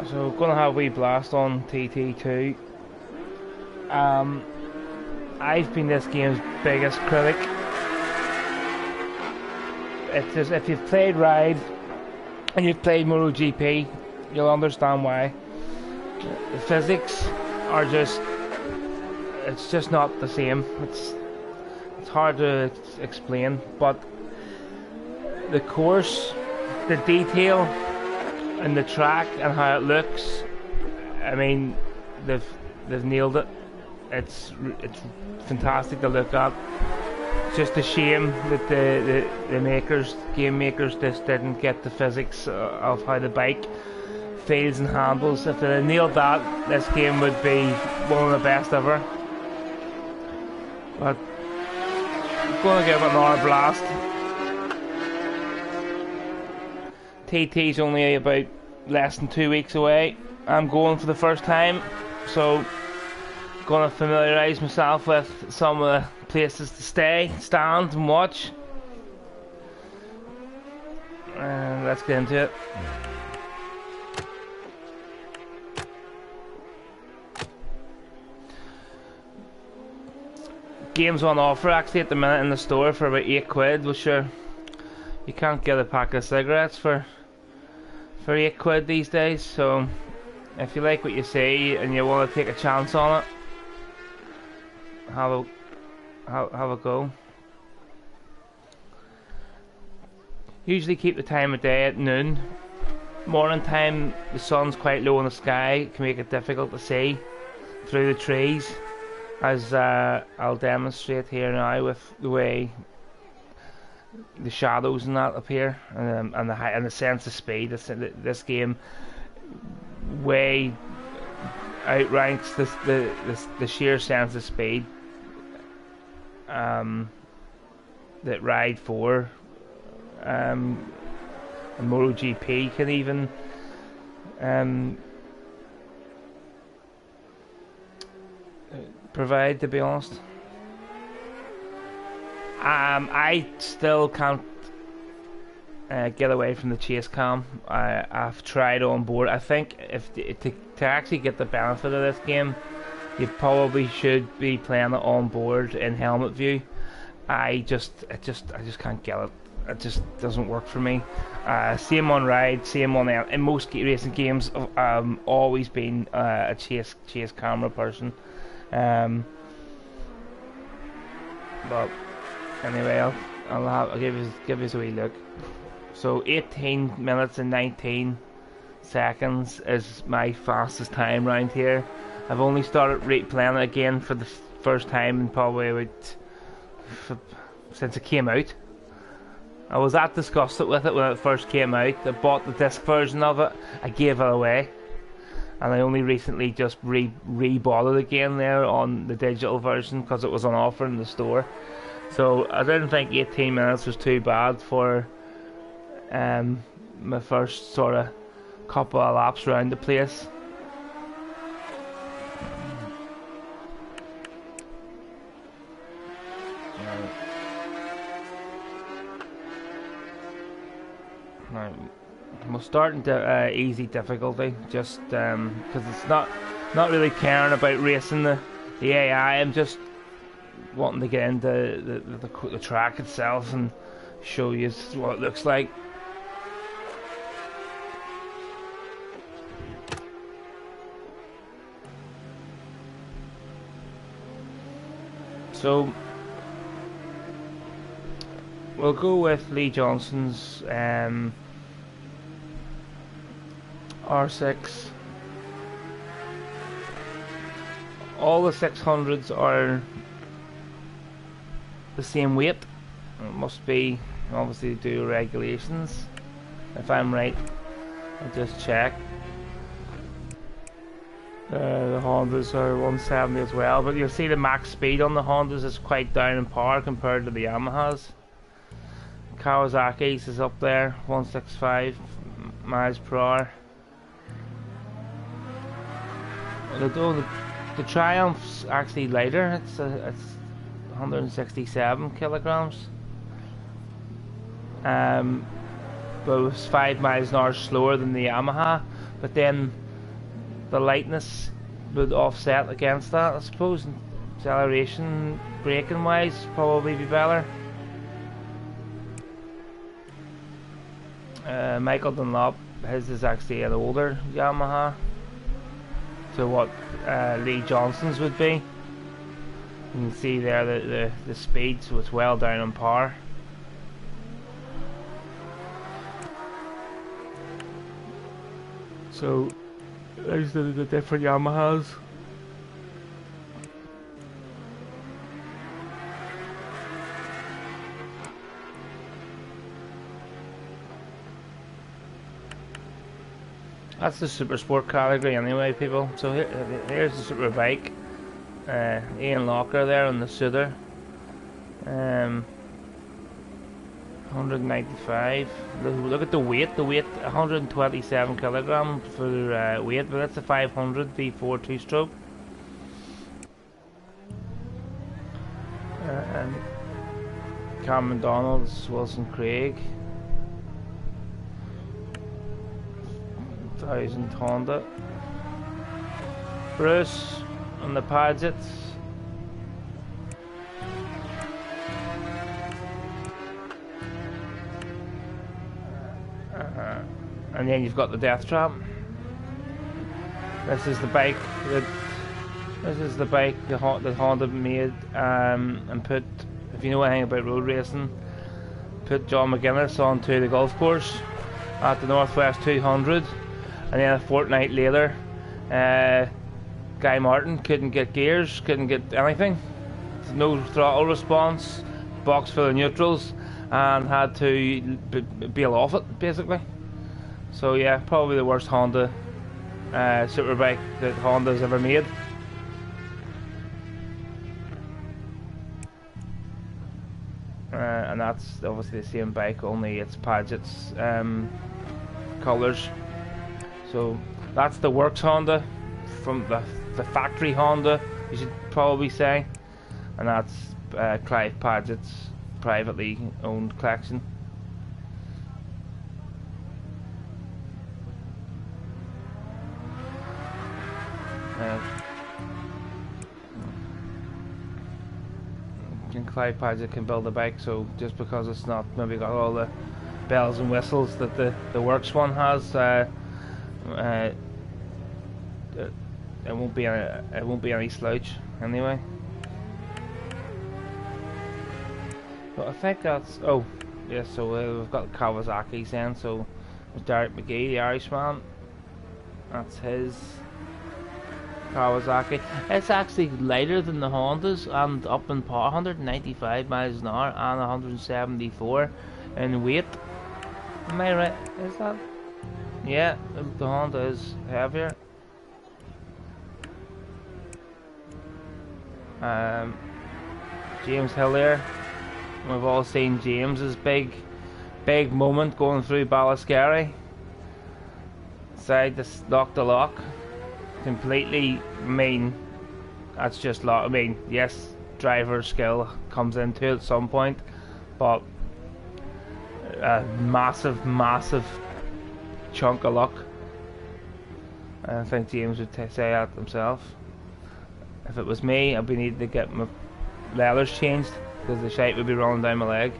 So gonna have a wee blast on TT2. Um, I've been this game's biggest critic. It's just, if you've played Ride and you've played MotoGP, you'll understand why. The physics are it's just not the same. It's hard to explain, but the course, the detail, and the track and how it looks, I mean, they've nailed it. It's fantastic to look at. It's just a shame that the game makers, just didn't get the physics of how the bike feels and handles. If they had nailed that, this game would be one of the best ever. But I'm gonna give it another blast. TT's only about less than 2 weeks away. I'm going for the first time, so gonna familiarise myself with some of the places to stay, stand and watch. And let's get into it. Games on offer actually at the minute in the store for about £8. Well, sure, you can't get a pack of cigarettes for £8 these days. So if you like what you see and you want to take a chance on it, have a go. Usually keep the time of day at noon. Morning time, the sun's quite low in the sky, it can make it difficult to see through the trees, as I'll demonstrate here now with the way the shadows and that appear, and the sense of speed. This game way outranks the sheer sense of speed that Ride 4 and MotoGP can even provide, to be honest. I still can't get away from the chase cam. I've tried on board. I think to actually get the benefit of this game, you probably should be playing it on board in helmet view. I just can't get it. It just doesn't work for me. Same on Ride, same on in most racing games. I've always been a chase camera person. But anyway, I'll give you a wee look. So 18 minutes and 19 seconds is my fastest time round here. I've only started replaying it again for the first time in probably about since it came out. I was that disgusted with it when it first came out. I bought the disc version of it, I gave it away, and I only recently just re-bought it again there on the digital version because it was on offer in the store. So I didn't think 18 minutes was too bad for my first sort of couple of laps around the place. Now, we'll start into easy difficulty, just because it's not really caring about racing the AI. I'm just wanting to get into the track itself and show you what it looks like. So we'll go with Lee Johnson's R6. All the 600s are the same weight. It must be, obviously, due to regulations. If I'm right, I'll just check. The Hondas are 170 as well, but you'll see the max speed on the Hondas is quite down in power compared to the Yamahas. Kawasaki's is up there, 165 miles per hour. The Triumph's actually lighter. It's 167 kilograms. But it was 5 miles an hour slower than the Yamaha. But then the lightness would offset against that, I suppose. Acceleration, braking wise, probably be better. Michael Dunlop, his is actually an older Yamaha to what Lee Johnson's would be. You can see there the speed, so it's well down on par. So there's the different Yamahas. That's the super sport category anyway, people. So here's the super bike. Ian Locker there on the Suitor. 195. Look at the weight. The weight 127 kilograms for weight, but that's a 500 V4 2-stroke. And Cameron Donalds, Wilson Craig. 1000 Honda. Bruce on the Padgetts. And then you've got the Death Trap. This is the bike that Honda made and put, if you know anything about road racing, put John McGuinness onto the golf course at the Northwest 200. And then a fortnight later, Guy Martin couldn't get gears, couldn't get anything. No throttle response, box full of neutrals, and had to bail off it, basically. So yeah, probably the worst Honda superbike that Honda's ever made. And that's obviously the same bike, only it's Padgett's colours. So that's the works Honda, from the factory Honda, you should probably say, and that's Clive Padgett's privately owned collection. And Clive Padgett can build a bike, so just because it's not maybe got all the bells and whistles that the works one has, it won't be any slouch anyway. But I think that's yeah. So we've got Kawasaki's then. So there's Derek McGee, the Irishman. That's his Kawasaki. It's actually lighter than the Hondas and up in power, 195 miles an hour and 174 in weight. Am I right? Is that? Yeah, the Honda is heavier. James Hillier. We've all seen James's big moment going through Ballascary. Side to lock the lock. Completely, I mean, that's just lock. I mean, yes, driver skill comes into it at some point, but a massive chunk of luck. I think James would say that himself. If it was me, I'd be needing to get my leathers changed because the shite would be rolling down my leg.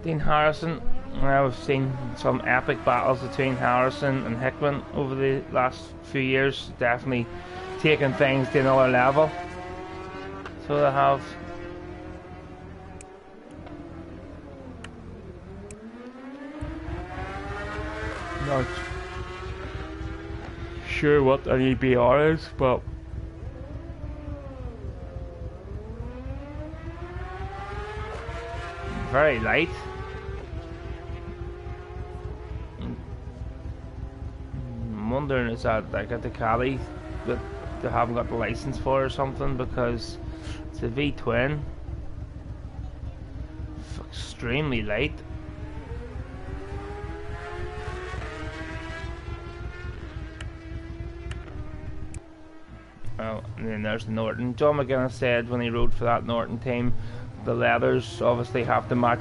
Dean Harrison. I've seen some epic battles between Harrison and Hickman over the last few years. Definitely taking things to another level. So they have. Not sure what an EBR is, but very light. I'm wondering, is that like a Ducati that they haven't got the license for or something, because it's a V-twin. Extremely light. Oh, and then there's Norton. John McGuinness said when he rode for that Norton team, the leathers obviously have to match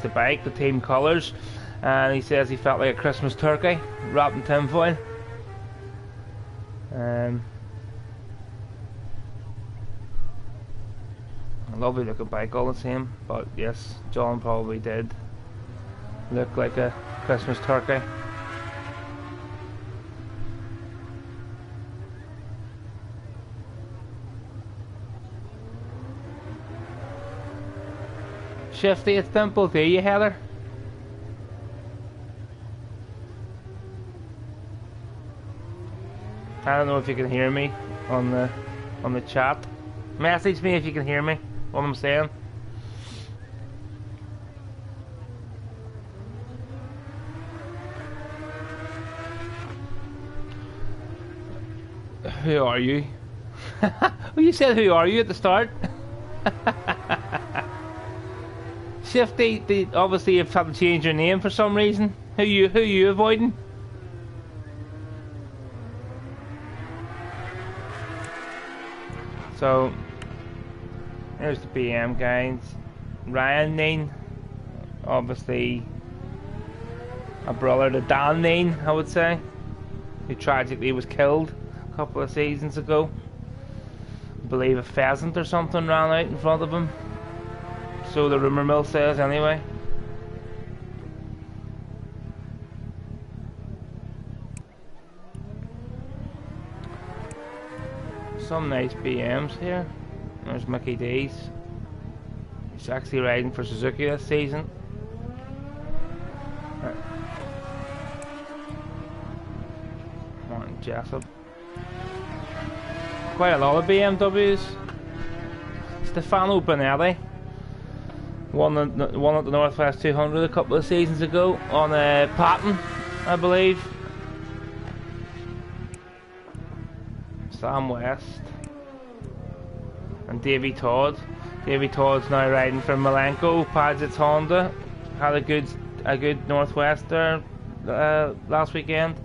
the bike, the team colours. and he says he felt like a Christmas turkey wrapped in tinfoil. A lovely looking bike all the same, but yes, John probably did look like a Christmas turkey. Shifty, it's simple to you, Heather. I don't know if you can hear me on the chat. Message me if you can hear me. What I'm saying. Who are you? Well, you said who are you at the start. Shifty, obviously you've had to change your name for some reason. Who you avoiding? So there's the BM guys. Ryan Neen, obviously a brother to Dan Neen, I would say, who tragically was killed a couple of seasons ago. I believe a pheasant or something ran out in front of him. So the rumour mill says anyway. Some nice BMs here. There's Mickey D's. He's actually riding for Suzuki this season. Martin Jessup. Quite a lot of BMWs. Stefano Bonetti won at the Northwest 200 a couple of seasons ago on a Patton, I believe. Sam West and Davey Todd. Davey Todd's now riding for Malenko Padzit's Honda. Had a good Northwest there last weekend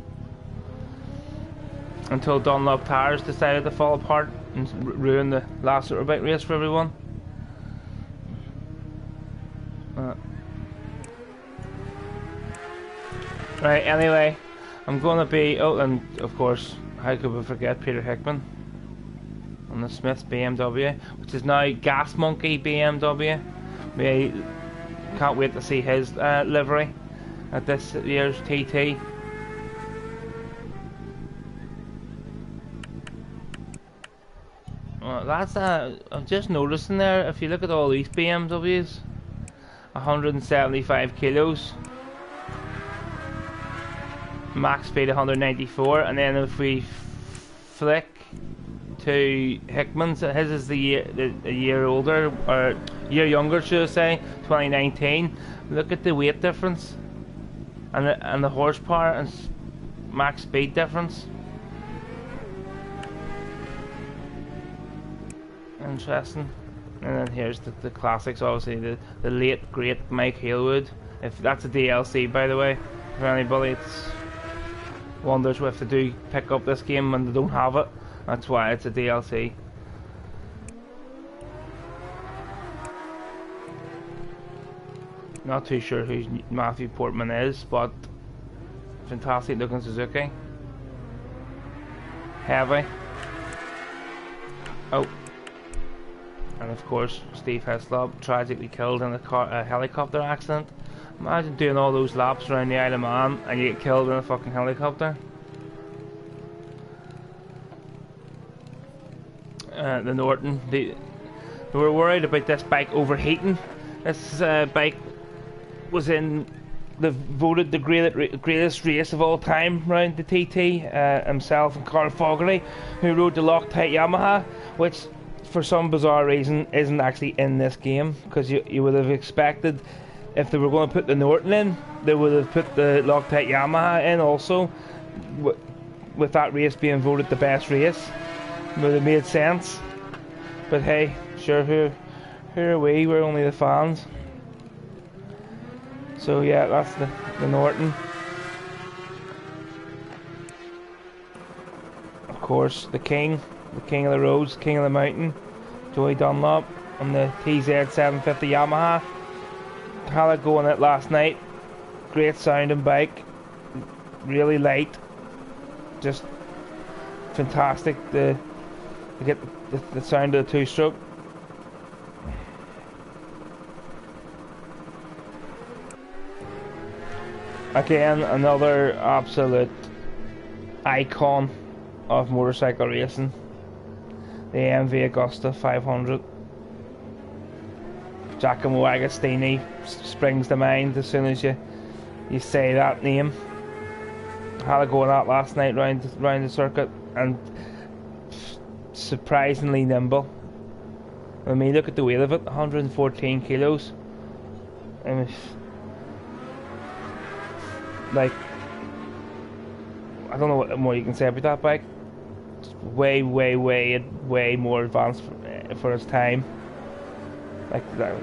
until Dunlop Tires decided to fall apart and ruin the last Superbike race for everyone. Right, anyway, I'm going to be... Oh, and of course, how could we forget Peter Hickman on the Smith's BMW, which is now Gas Monkey BMW. We can't wait to see his livery at this year's TT. That's I'm just noticing there, if you look at all these BMWs, 175 kilos, max speed 194, and then if we flick to Hickman's, his is a year older, or year younger should I say, 2019. Look at the weight difference and the horsepower and max speed difference. Interesting. And then here's the classics, obviously the late great Mike Halewood. If that's a DLC, by the way, for anybody it's wonders if they do pick up this game and they don't have it, that's why it's a DLC. Not too sure who Matthew Portman is, but fantastic looking Suzuki. Heavy. Oh. And of course, Steve Hislop tragically killed in a helicopter accident. Imagine doing all those laps around the Isle of Man and you get killed in a fucking helicopter. The Norton, they were worried about this bike overheating. This bike was voted the greatest race of all time round the TT. Himself and Carl Fogarty, who rode the Loctite Yamaha, which for some bizarre reason isn't actually in this game, because you would have expected if they were going to put the Norton in, they would have put the Loctite Yamaha in also, with that race being voted the best race. It would have made sense, but hey, sure, who are we? We're only the fans. So yeah, that's the Norton. Of course, the king of the roads, king of the mountain, Joey Dunlop on the TZ 750 Yamaha. Had it going it last night great sounding bike, really light, just fantastic. You get the sound of the two-stroke. Again, another absolute icon of motorcycle racing. The MV Agusta 500. Giacomo Agostini springs to mind as soon as you say that name. I had a go at that last night round the circuit, and surprisingly nimble. I mean, look at the weight of it, 114 kilos. I mean, like, I don't know what more you can say about that bike. It's way more advanced for its time. Like,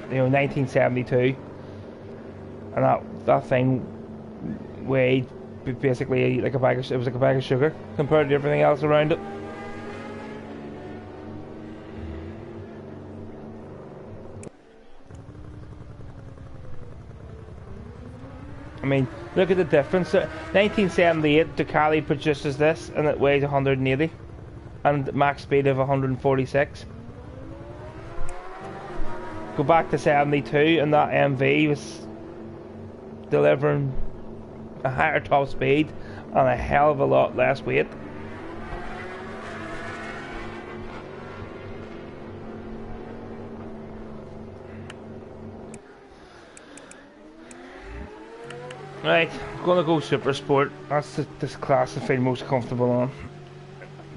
you know, 1972, and that thing weighed basically like it was like a bag of sugar compared to everything else around it. I mean, look at the difference. 1978 Ducati produces this, and it weighs 180, and max speed of 146. Go back to 72, and that MV was delivering a higher top speed and a hell of a lot less weight. Right, I'm gonna go Super Sport. That's this class I feel most comfortable on,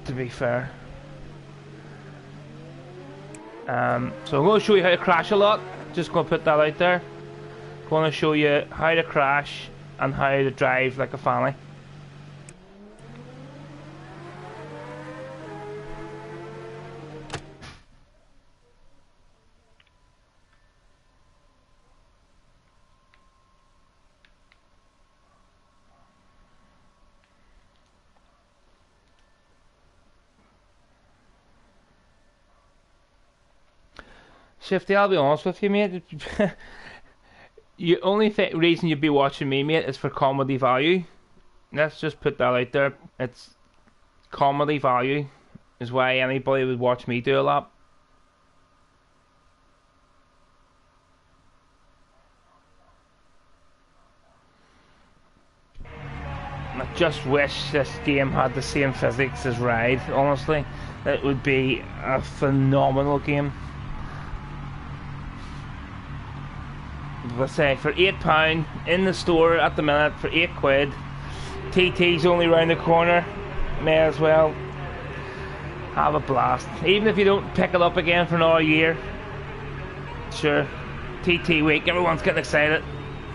to be fair. So I'm going to show you how to crash a lot. Just going to put that out there. Going to show you how to crash and how to drive like a family. Shifty, I'll be honest with you, mate. The only reason you'd be watching me, mate, is for comedy value. Let's just put that out there. It's comedy value is why anybody would watch me do a lap. I just wish this game had the same physics as Ride, honestly. It would be a phenomenal game. Let's say for £8 in the store at the minute for £8. TT's only round the corner. May as well have a blast. Even if you don't pick it up again for another year. Sure, TT week, everyone's getting excited.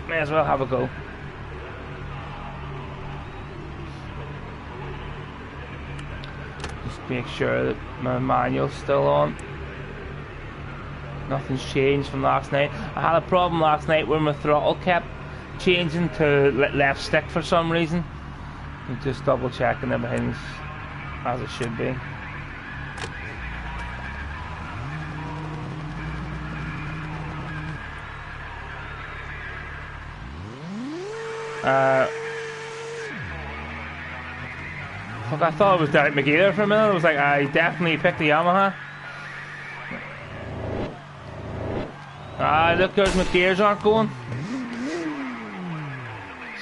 May as well have a go. Just make sure that my manual's still on. Nothing's changed from last night. I had a problem last night where my throttle kept changing to left stick for some reason. I'm just double checking everything's as it should be. Fuck, I thought it was Derek McGee there for a minute. I was like, I definitely picked the Yamaha. Look, there's my gears aren't going.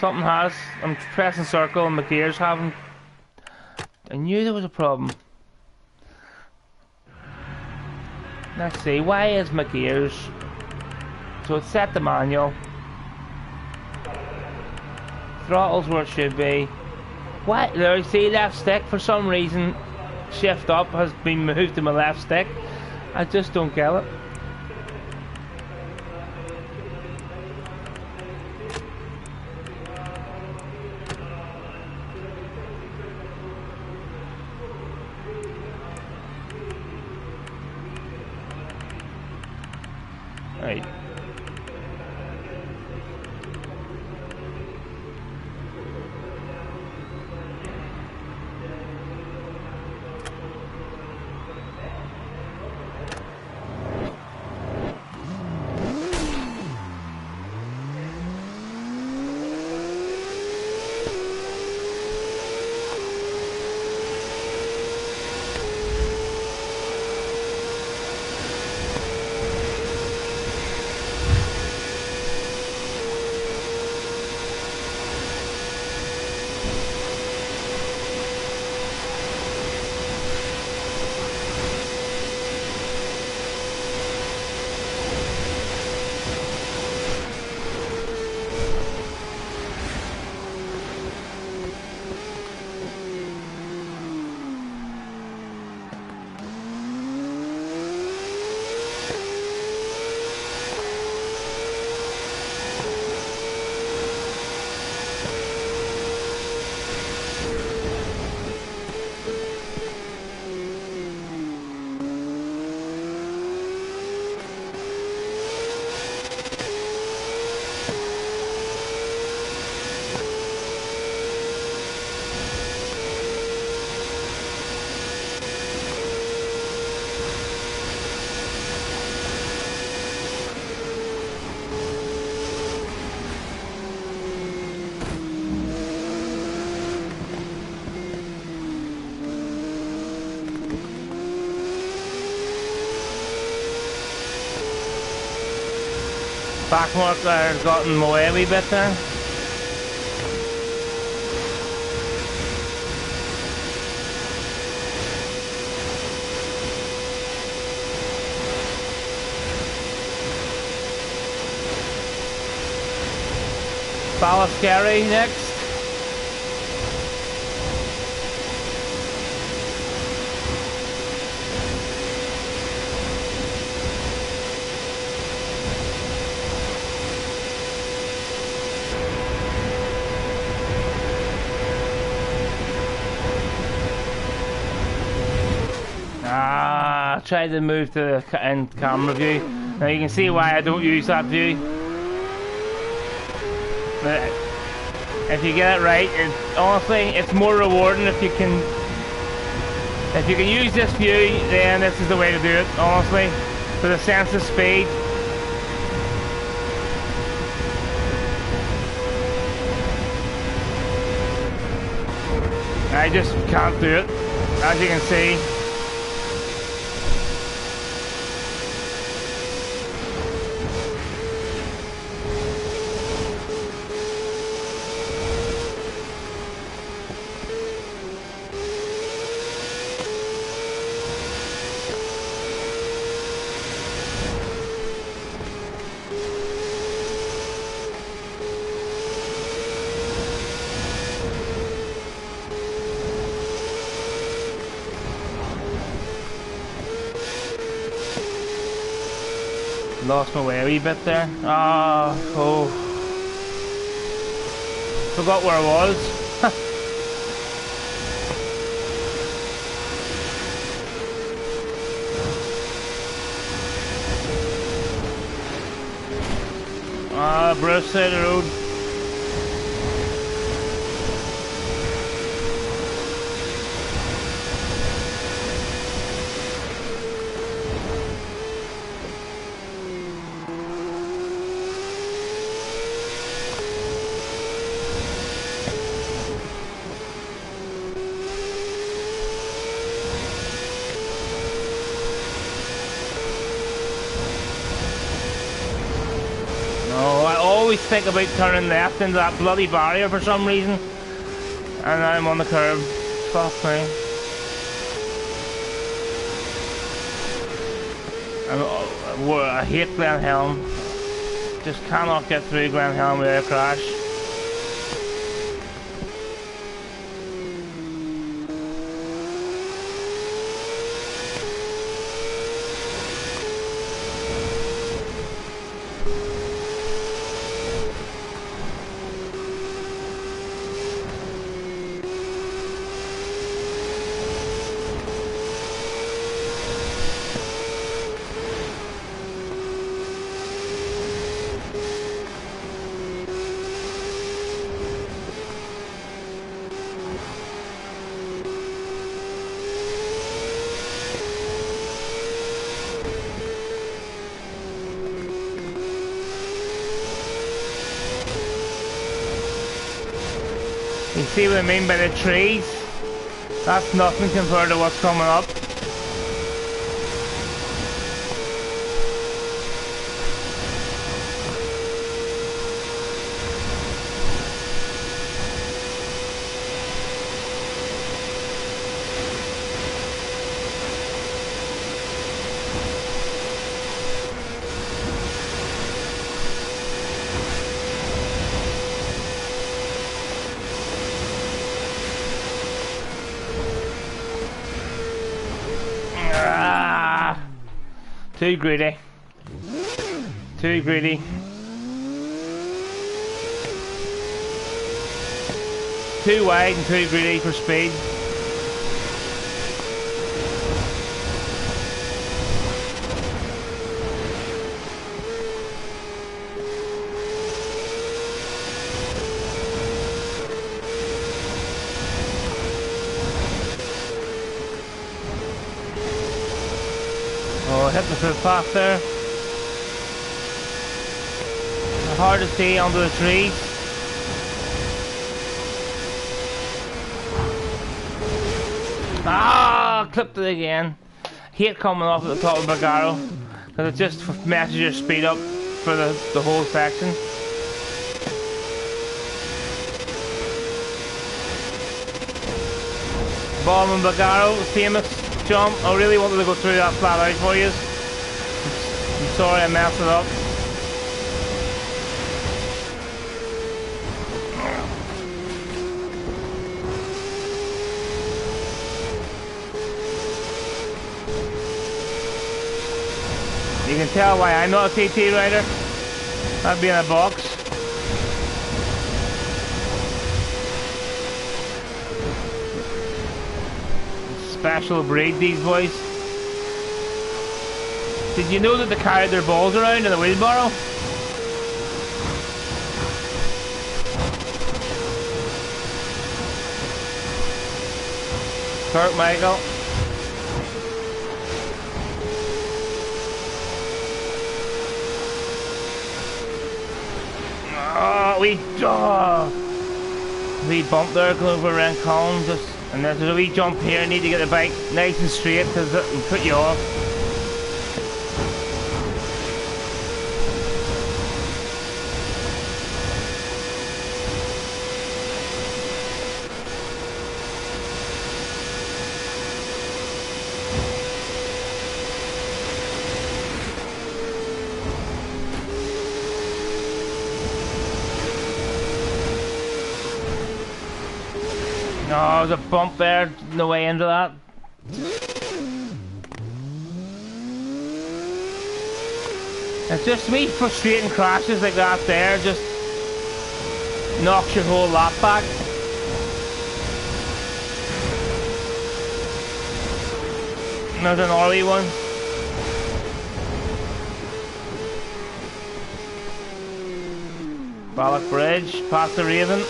Something has. I'm pressing circle and my gears haven't. I knew there was a problem. Let's see, why is my gears? So it's set the manual. Throttle's where it should be. What? There, you see left stick for some reason. Shift up has been moved to my left stick. I just don't get it. Right. Backmark there gotten my way a wee bit there. Scary next. I tried to move to the end camera view. Now you can see why I don't use that view. But if you get it right, honestly, it's more rewarding if you can use this view. Then this is the way to do it, honestly, for the sense of speed. I just can't do it, as you can see. Lost my way a wee bit there. Oh. Forgot where I was. Bruce side of the road. I always think about turning left into that bloody barrier for some reason, and I'm on the curb. Fuck me. I hate Glen Helen. Just cannot get through Glen Helen without a crash. You see what I mean by the trees? That's nothing compared to what's coming up. Too greedy. Too greedy. Too wide and too greedy for speed. Oh, hit the footpath there. Hard to see under the trees. Clipped it again. Hate coming off at the top of Bagaro because it just messes your speed up for the whole section. Bomb and Bagaro, famous jump. I really wanted to go through that flat out for you. I'm sorry I messed it up. You can tell why I'm not a TT rider. That'd be in a box. Special breed, these boys. Did you know that they carried their balls around in a wheelbarrow? Kurt Michael. We bump there going over around columns, and there's a wee jump here. I need to get the bike nice and straight because it will put you off. No, there's a bump there on the way into that. It's just wee frustrating crashes like that there, just knocks your whole lap back. There's an early one. Ballock Bridge, past the Raven.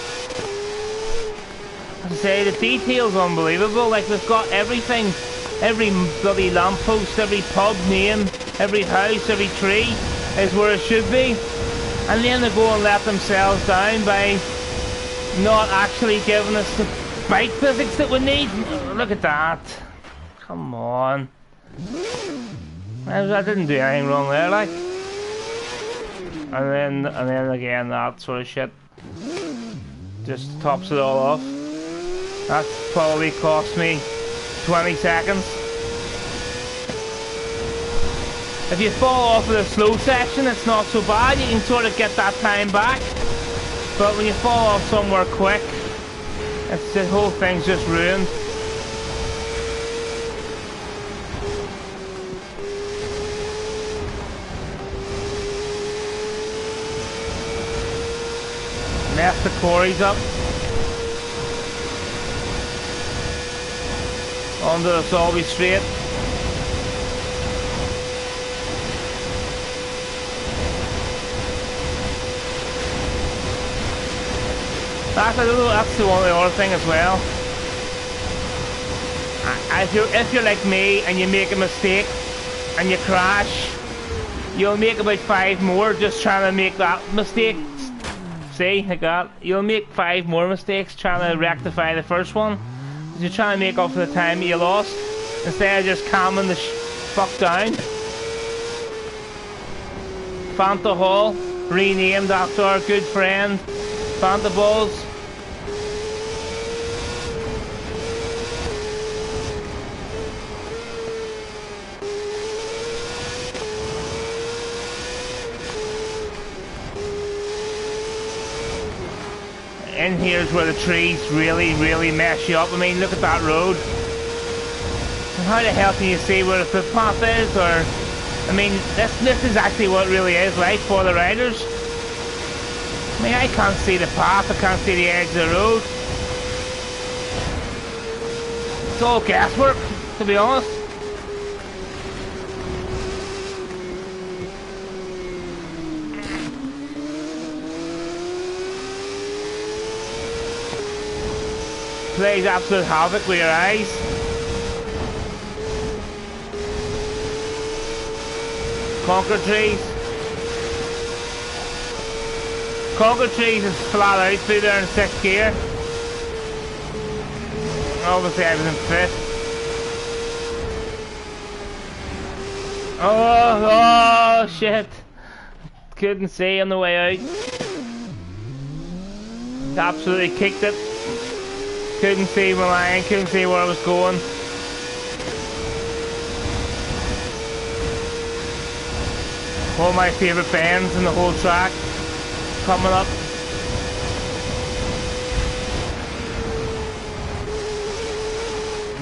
As I say, the detail's unbelievable. Like, they've got everything, every bloody lamppost, every pub name, every house, every tree is where it should be, and then they go and let themselves down by not actually giving us the bike physics that we need. Look at that. Come on. I didn't do anything wrong there, like. And then again, that sort of shit just tops it all off. That probably cost me 20 seconds. If you fall off of the slow section, it's not so bad. You can sort of get that time back. But when you fall off somewhere quick, it's, the whole thing's just ruined. Mess the quarries up. Onto the Solby straight. That's the only other thing as well. If you're like me and you make a mistake and you crash, you'll make about 5 more just trying to make that mistake. See, like that. You'll make 5 more mistakes trying to rectify the first one. You're trying to make up for the time you lost instead of just calming the fuck down. Fanta Hall, renamed after our good friend Fanta Balls. In here's where the trees really mess you up. I mean, look at that road. How the hell can you see where the footpath is? Or, I mean, this is actually what it really is like for the riders. I mean, I can't see the path, I can't see the edge of the road. It's all guesswork, to be honest. Plays absolute havoc with your eyes. Conquer trees. Conquer trees is flat out through there in 6th gear. Obviously I was in 5th. Oh shit. couldn't see on the way out. Absolutely kicked it. Couldn't see my line, couldn't see where I was going. One of my favourite bands in the whole track coming up.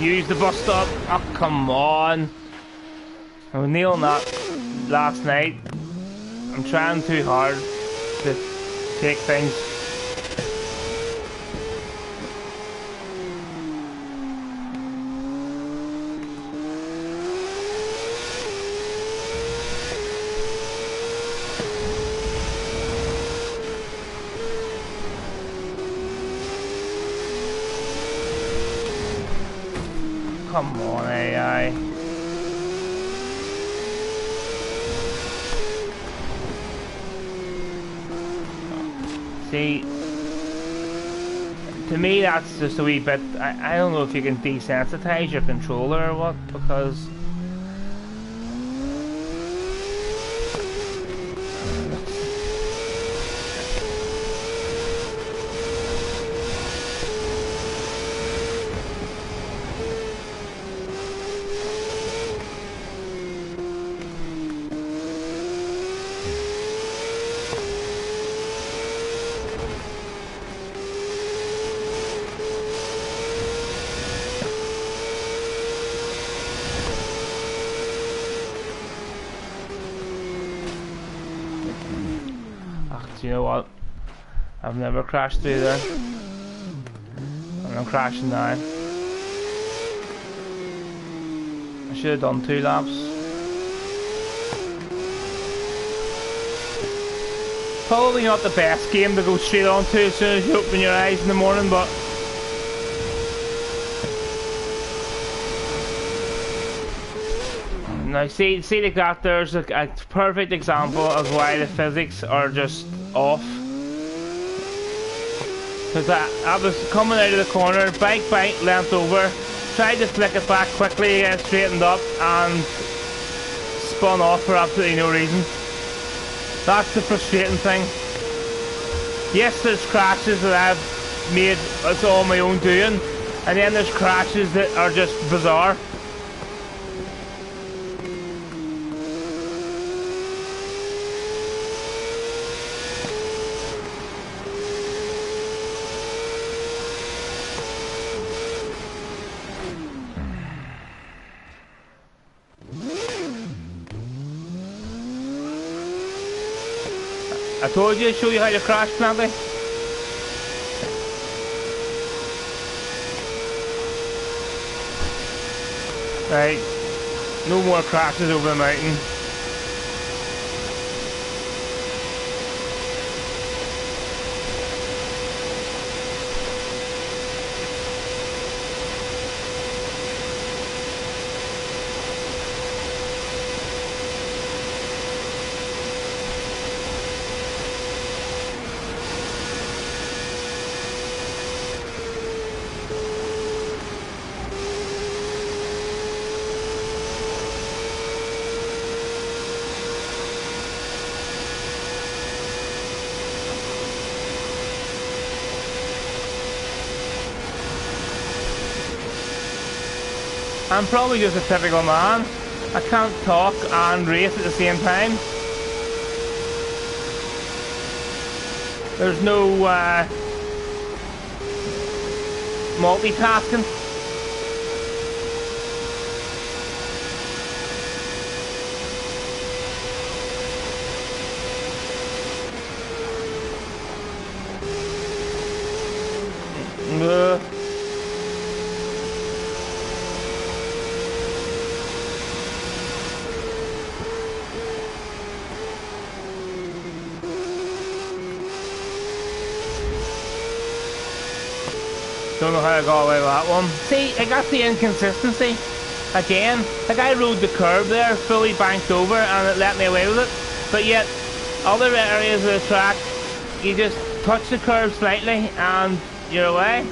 Use the bus stop. Oh, come on. I was nailing that last night. I'm trying too hard to take things. Come on, AI. See, to me that's just a wee bit, I don't know if you can desensitize your controller or what, because you know what? I've never crashed through there. And I'm crashing now. I should have done 2 laps. Probably not the best game to go straight onto as soon as you open your eyes in the morning, but now see like that, there's a perfect example of why the physics are just off. Because I was coming out of the corner, bike leant over, tried to flick it back quickly, get straightened up, and spun off for absolutely no reason. That's the frustrating thing. Yes, there's crashes that I've made, it's all my own doing, and then there's crashes that are just bizarre. I told you I'd show you how to crash plenty. Right, no more crashes over the mountain. I'm probably just a typical man. I can't talk and race at the same time. There's no multitasking. Don't know how I got away with that one. See, I got the inconsistency. Again, like I rode the curb there, fully banked over, and it let me away with it. But yet, other areas of the track, you just touch the curb slightly, and you're away.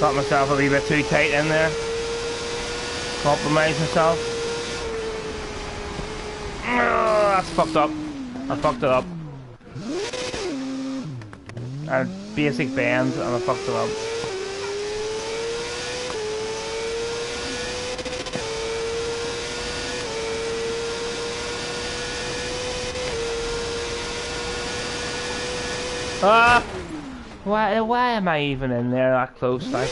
got myself a wee bit too tight in there. Compromise myself. Oh, that's fucked up. I fucked it up. A basic bend and I fucked it up. Ah! Why am I even in there that close, like?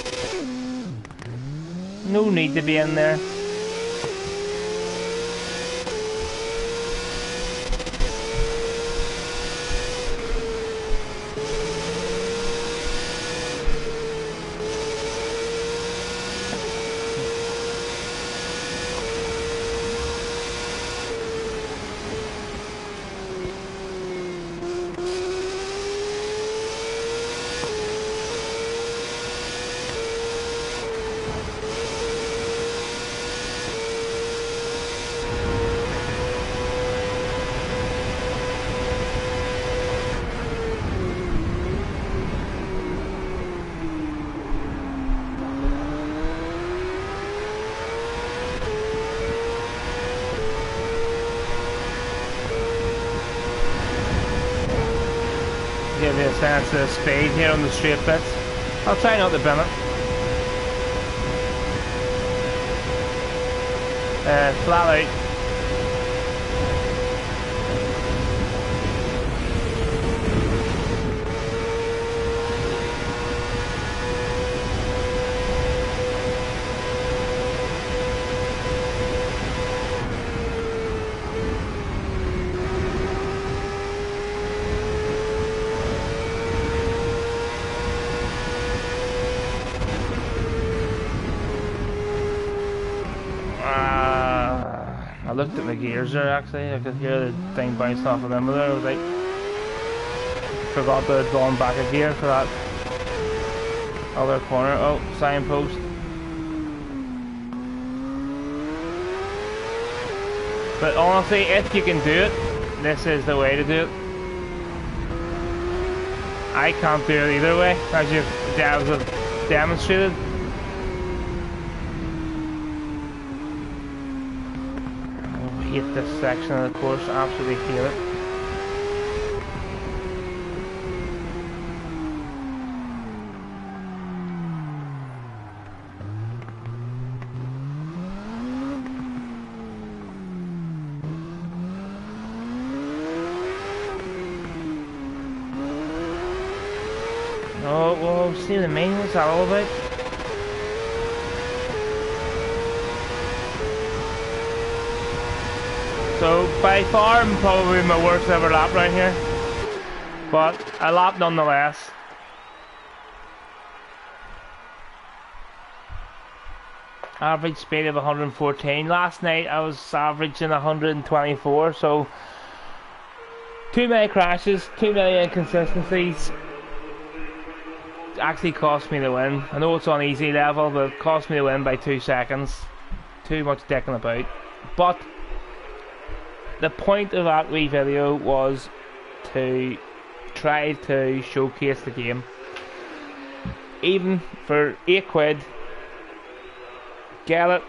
No need to be in there. Give you a sense of speed here on the straight bits. I'll try not to bin it. Flat out. I looked at my gears there actually, I could hear the thing bouncing off of them there. I was like, forgot that I'd gone back a gear for that other corner. Oh, signpost. But honestly, if you can do it, this is the way to do it. I can't do it either way, as you've demonstrated. I hate this section of the course, absolutely hate it. Oh, well, see what I mean? What's that all about? So, by far, probably my worst ever lap right here. But, a lap nonetheless. Average speed of 114. Last night I was averaging 124, so too many crashes, too many inconsistencies. Actually cost me the win. I know it's on easy level, but it cost me the win by 2 seconds. Too much dicking about. But the point of that wee video was to try to showcase the game. Even for £8, get it.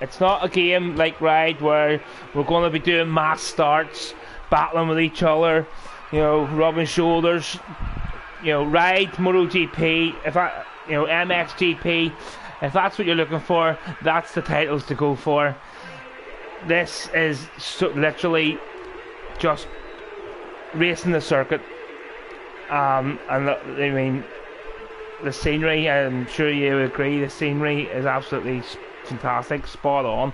It's not a game like Ride where we're going to be doing mass starts, battling with each other, you know, rubbing shoulders. You know, Ride, MotoGP, MXGP, if that's what you're looking for, that's the titles to go for. This is literally just racing the circuit, and I mean, the scenery, I'm sure you agree, the scenery is absolutely fantastic, spot on.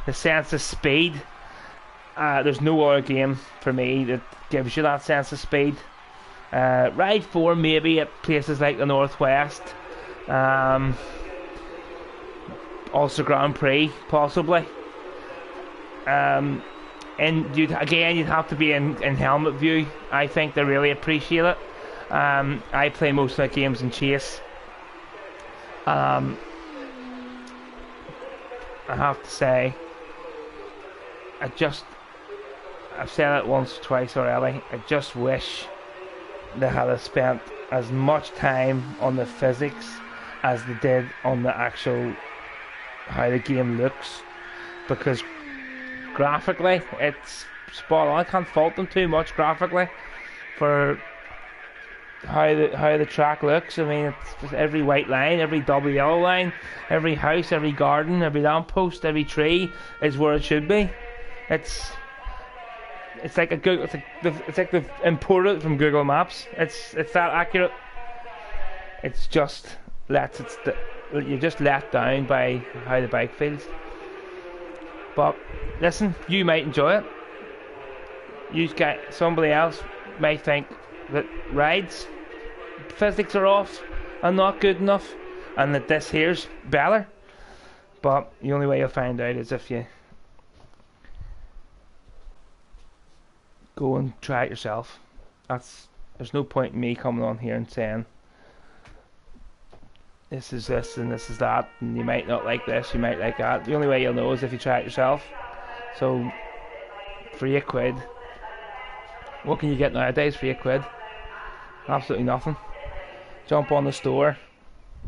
The sense of speed, there's no other game for me that gives you that sense of speed. Ride 4 maybe at places like the Northwest, also Grand Prix possibly, and you'd have to be in helmet view, I think, to really appreciate it. I play most of my games in chase. I have to say, I've said it once or twice already, I just wish they had spent as much time on the physics as they did on the actual how the game looks, because graphically it's spot on. I can't fault them too much graphically for how the track looks. I mean, it's just every white line, every double yellow line, every house, every garden, every lamppost, every tree is where it should be. It's like a Google. It's like they've imported it from Google Maps. It's that accurate. It's just you're just let down by how the bike feels. But listen, you might enjoy it. Somebody else might think that rides physics are off and not good enough, and that this here's better. But the only way you'll find out is if you go and try it yourself. There's no point in me coming on here and saying this is this and this is that, and you might not like this, you might like that. The only way you'll know is if you try it yourself. So for £8, what can you get nowadays for £8? Absolutely nothing. Jump on the store,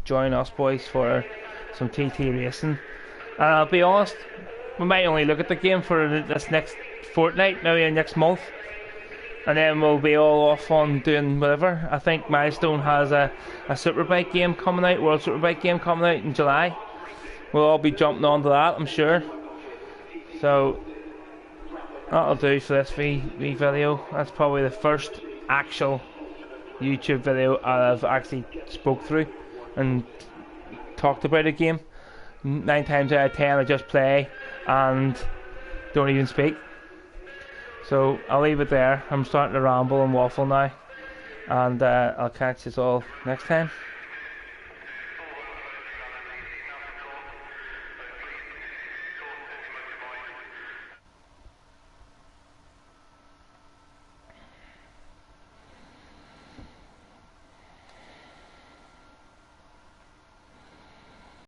join us boys for some TT racing, and I'll be honest, we might only look at the game for this next fortnight, maybe next month, and then we'll be all off on doing whatever. I think Milestone has a Superbike game coming out, World Superbike game coming out in July. We'll all be jumping onto that, I'm sure. So that'll do for this wee video. That's probably the first actual YouTube video I've actually spoke through and talked about a game. 9 times out of 10 I just play and don't even speak. So I'll leave it there. I'm starting to ramble and waffle now, and I'll catch you all next time.